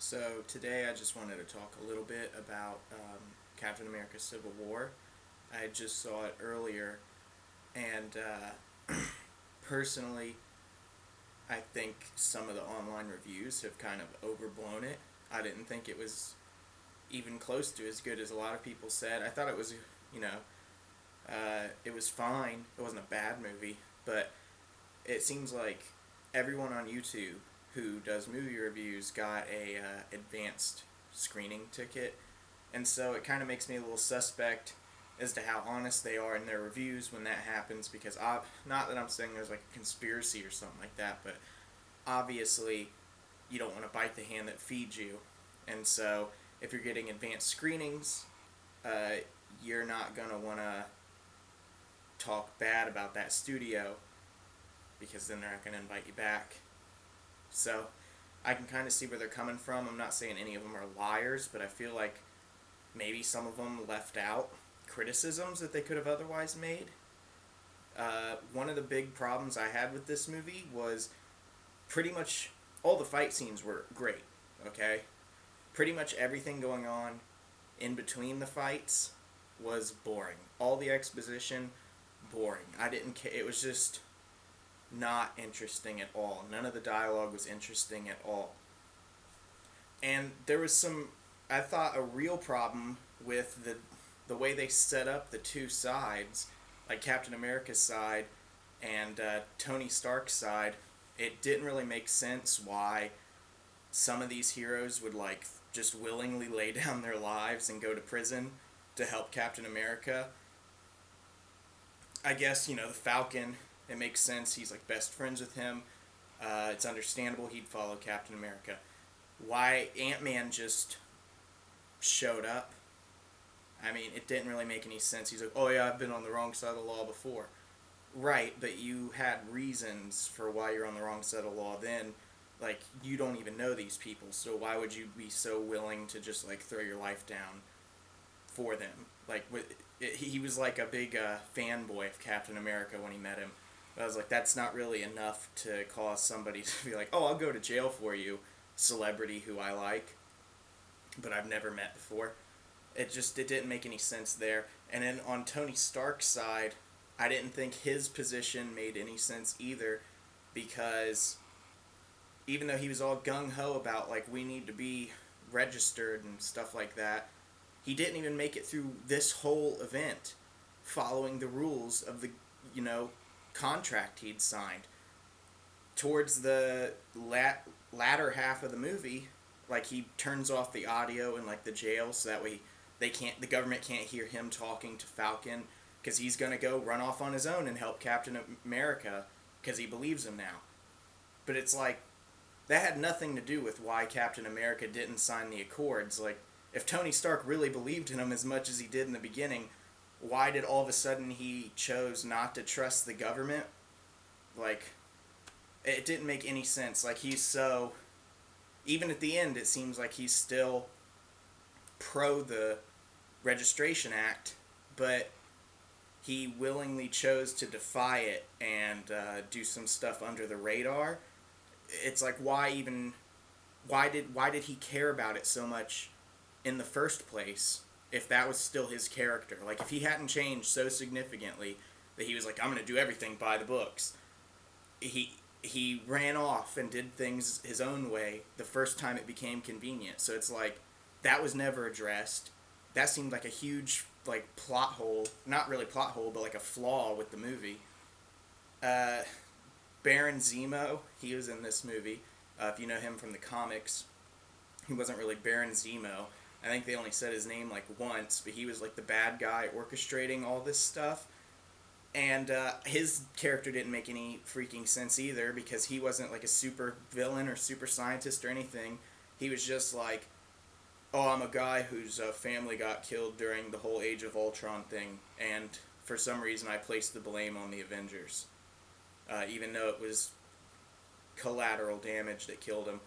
So today I just wanted to talk a little bit about Captain America Civil War. I just saw it earlier, and personally, I think some of the online reviews have kind of overblown it. I didn't think it was even close to as good as a lot of people said. I thought it was, you know, it was fine. It wasn't a bad movie, but it seems like everyone on YouTube who does movie reviews got a advanced screening ticket, and so it kind of makes me a little suspect as to how honest they are in their reviews when that happens. Because not that I'm saying there's like a conspiracy or something like that, but obviously you don't want to bite the hand that feeds you, and so if you're getting advanced screenings, uh, you're not gonna want to talk bad about that studio because then they're not going to invite you back. So I can kind of see where they're coming from. I'm not saying any of them are liars, but I feel like maybe some of them left out criticisms that they could have otherwise made. One of the big problems I had with this movie was pretty much all the fight scenes were great, okay? Pretty much everything going on in between the fights was boring. All the exposition, boring. I didn't care. It was just not interesting at all. None of the dialogue was interesting at all. And there was I thought, a real problem with the way they set up the two sides, like Captain America's side and Tony Stark's side. It didn't really make sense why some of these heroes would like just willingly lay down their lives and go to prison to help Captain America. I guess, the Falcon, it makes sense. He's like best friends with him. It's understandable he'd follow Captain America. Why Ant-Man just showed up? I mean, it didn't really make any sense. He's like, oh yeah, I've been on the wrong side of the law before. Right, but you had reasons for why you're on the wrong side of the law then. Like, you don't even know these people, so why would you be so willing to just like throw your life down for them? Like, he was like a big fanboy of Captain America when he met him. But I was like, that's not really enough to cause somebody to be like, oh, I'll go to jail for you, celebrity who I like, but I've never met before. It didn't make any sense there. And then on Tony Stark's side, I didn't think his position made any sense either, because even though he was all gung-ho about, like, we need to be registered and stuff like that, he didn't even make it through this whole event following the rules of the, contract he'd signed. Towards the latter half of the movie, like, he turns off the audio in, like, the jail, so that way the government can't hear him talking to Falcon, because he's going to go run off on his own and help Captain America, because he believes him now. But it's like, that had nothing to do with why Captain America didn't sign the Accords. Like, if Tony Stark really believed in him as much as he did in the beginning, why did all of a sudden he chose not to trust the government? Like, it didn't make any sense. Like, even at the end, it seems like he's still pro the Registration Act, but he willingly chose to defy it and do some stuff under the radar. It's like, why did he care about it so much in the first place if that was still his character? Like, if he hadn't changed so significantly that he was like, I'm going to do everything by the books, he ran off and did things his own way the first time it became convenient. So it's like, that was never addressed. That seemed like a huge, like, plot hole. Not really plot hole, but like a flaw with the movie. Baron Zemo, he was in this movie. If you know him from the comics, he wasn't really Baron Zemo. I think they only said his name like once, but he was like the bad guy orchestrating all this stuff. And his character didn't make any freaking sense either, because he wasn't like a super villain or super scientist or anything. He was just like, oh, I'm a guy whose family got killed during the whole Age of Ultron thing, and for some reason I placed the blame on the Avengers, even though it was collateral damage that killed him.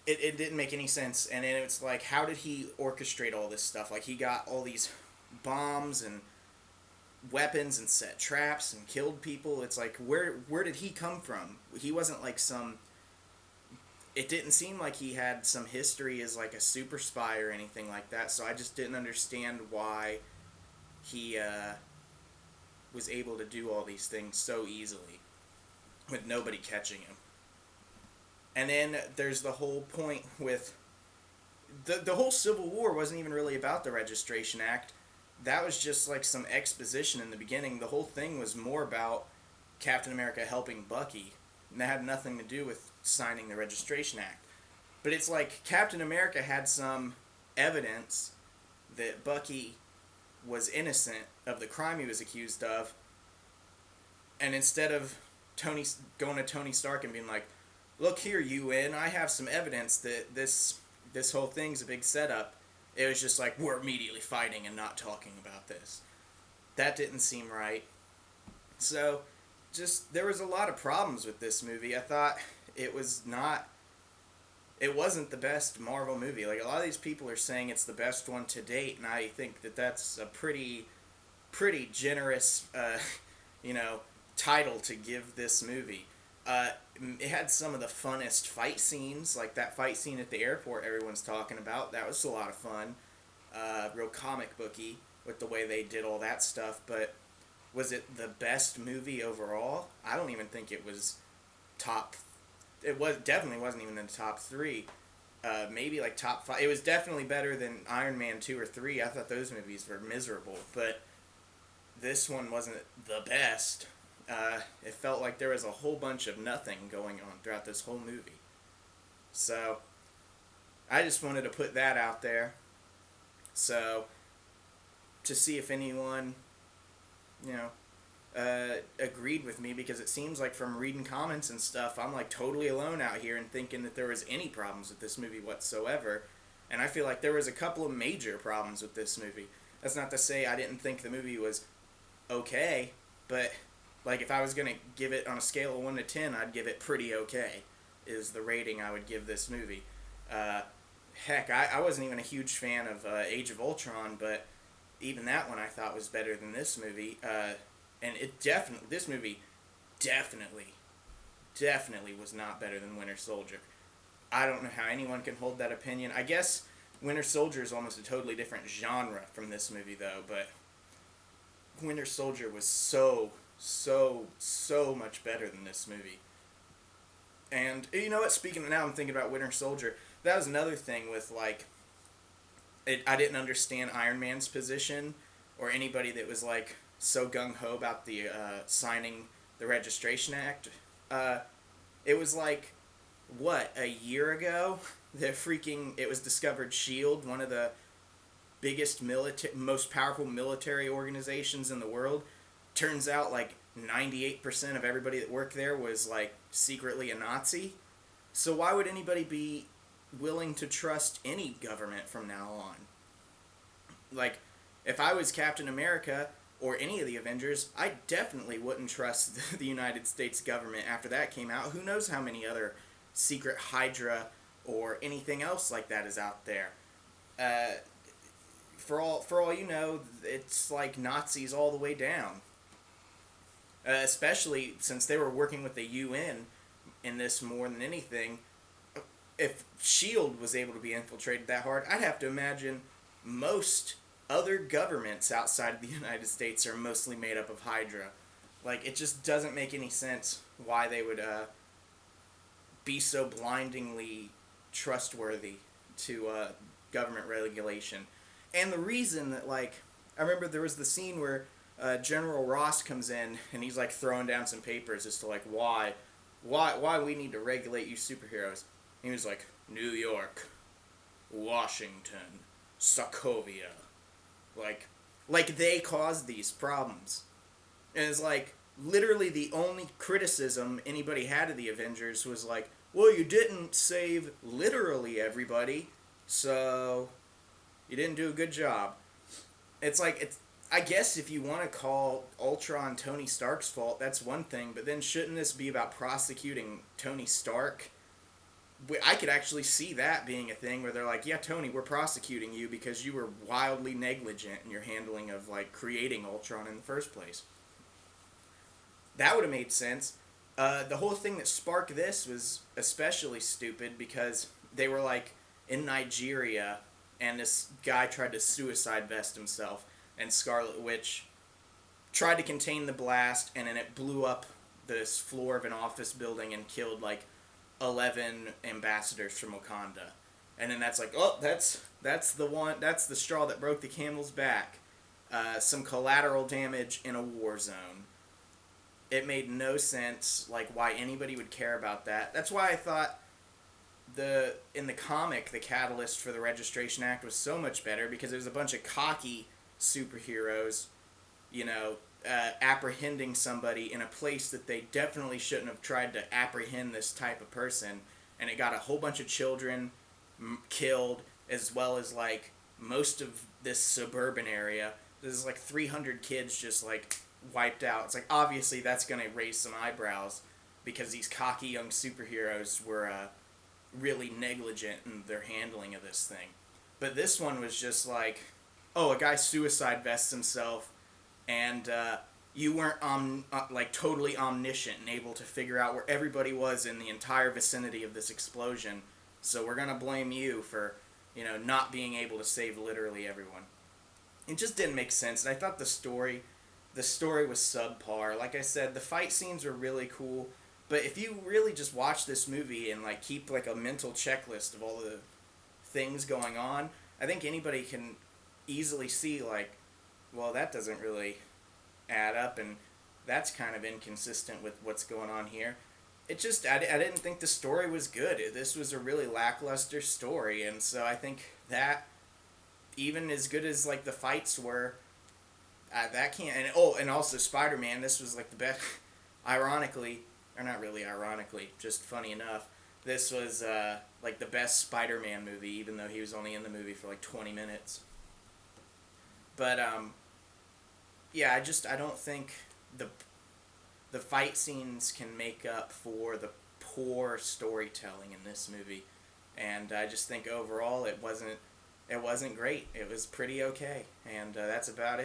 It didn't make any sense. And then it's like, how did he orchestrate all this stuff? Like, he got all these bombs and weapons and set traps and killed people. It's like, where did he come from? He wasn't like some it didn't seem like he had some history as like a super spy or anything like that. So I just didn't understand why he was able to do all these things so easily with nobody catching him. And then there's the whole point with the whole Civil War wasn't even really about the Registration Act. That was just like some exposition in the beginning. The whole thing was more about Captain America helping Bucky, and that had nothing to do with signing the Registration Act. But it's like Captain America had some evidence that Bucky was innocent of the crime he was accused of, and instead of Tony going to Tony Stark and being like, "Look here, UN, I have some evidence that this whole thing's a big setup," it was just like, we're immediately fighting and not talking about this. That didn't seem right. So, just, there was a lot of problems with this movie. I thought it wasn't the best Marvel movie. Like, a lot of these people are saying it's the best one to date, and I think that that's a pretty generous, title to give this movie. It had some of the funnest fight scenes, like that fight scene at the airport everyone's talking about. That was a lot of fun. Real comic booky with the way they did all that stuff. But was it the best movie overall? I don't even think it was top. Definitely wasn't even in the top 3. Maybe like top 5. It was definitely better than Iron Man 2 or 3. I thought those movies were miserable, but this one wasn't the best. It felt like there was a whole bunch of nothing going on throughout this whole movie. So, I just wanted to put that out there. So, to see if anyone, agreed with me, because it seems like from reading comments and stuff, I'm like totally alone out here and thinking that there was any problems with this movie whatsoever. And I feel like there was a couple of major problems with this movie. That's not to say I didn't think the movie was okay, but like, if I was going to give it on a scale of 1 to 10, I'd give it pretty okay, is the rating I would give this movie. Heck, I wasn't even a huge fan of Age of Ultron, but even that one I thought was better than this movie. And this movie definitely was not better than Winter Soldier. I don't know how anyone can hold that opinion. I guess Winter Soldier is almost a totally different genre from this movie, though, but Winter Soldier was so much better than this movie. And you know what, speaking of, now I'm thinking about Winter Soldier, that was another thing with, like, I didn't understand Iron Man's position, or anybody that was like so gung-ho about the signing the Registration Act. It was like, what, a year ago, it was discovered S.H.I.E.L.D., one of the biggest most powerful military organizations in the world. Turns out like 98% of everybody that worked there was like secretly a Nazi. So why would anybody be willing to trust any government from now on? Like, if I was Captain America or any of the Avengers, I definitely wouldn't trust the United States government after that came out. Who knows how many other secret Hydra or anything else like that is out there. For all you know, it's like Nazis all the way down. Especially since they were working with the UN in this more than anything. If S.H.I.E.L.D. was able to be infiltrated that hard, I'd have to imagine most other governments outside of the United States are mostly made up of Hydra. Like, it just doesn't make any sense why they would be so blindingly trustworthy to government regulation. And the reason that, like, I remember there was the scene where General Ross comes in and he's like throwing down some papers as to like why we need to regulate you superheroes. And he was like, New York, Washington, Sokovia, like they caused these problems. And it's like literally the only criticism anybody had of the Avengers was like, well, you didn't save literally everybody, so you didn't do a good job. It's like, I guess if you want to call Ultron Tony Stark's fault, that's one thing, but then shouldn't this be about prosecuting Tony Stark? I could actually see that being a thing where they're like, yeah, Tony, we're prosecuting you because you were wildly negligent in your handling of, like, creating Ultron in the first place. That would have made sense. The whole thing that sparked this was especially stupid because they were like in Nigeria, and this guy tried to suicide vest himself, and Scarlet Witch tried to contain the blast, and then it blew up this floor of an office building and killed like 11 ambassadors from Wakanda. And then that's like, oh, that's the one, that's the straw that broke the camel's back. Some collateral damage in a war zone. It made no sense, like, why anybody would care about that. That's why I thought in the comic, the catalyst for the Registration Act was so much better, because it was a bunch of cocky superheroes, you know, apprehending somebody in a place that they definitely shouldn't have tried to apprehend this type of person, and it got a whole bunch of children killed, as well as like most of this suburban area. There's like 300 kids just like wiped out. It's like, obviously that's gonna raise some eyebrows because these cocky young superheroes were really negligent in their handling of this thing. But this one was just like, oh, a guy suicide vests himself, and you weren't like totally omniscient and able to figure out where everybody was in the entire vicinity of this explosion. So we're gonna blame you for, you know, not being able to save literally everyone. It just didn't make sense, and I thought the story was subpar. Like I said, the fight scenes were really cool, but if you really just watch this movie and like keep like a mental checklist of all the things going on, I think anybody can easily see like, well, that doesn't really add up, and that's kind of inconsistent with what's going on here. It just, I didn't think the story was good. This was a really lackluster story, and so I think that, even as good as like the fights were, that can't. And also Spider-Man. This was like the best. Ironically, or not really ironically, just funny enough. This was like the best Spider-Man movie, even though he was only in the movie for like 20 minutes. But yeah, I don't think the fight scenes can make up for the poor storytelling in this movie, and I just think overall it wasn't great. It was pretty okay, and that's about it.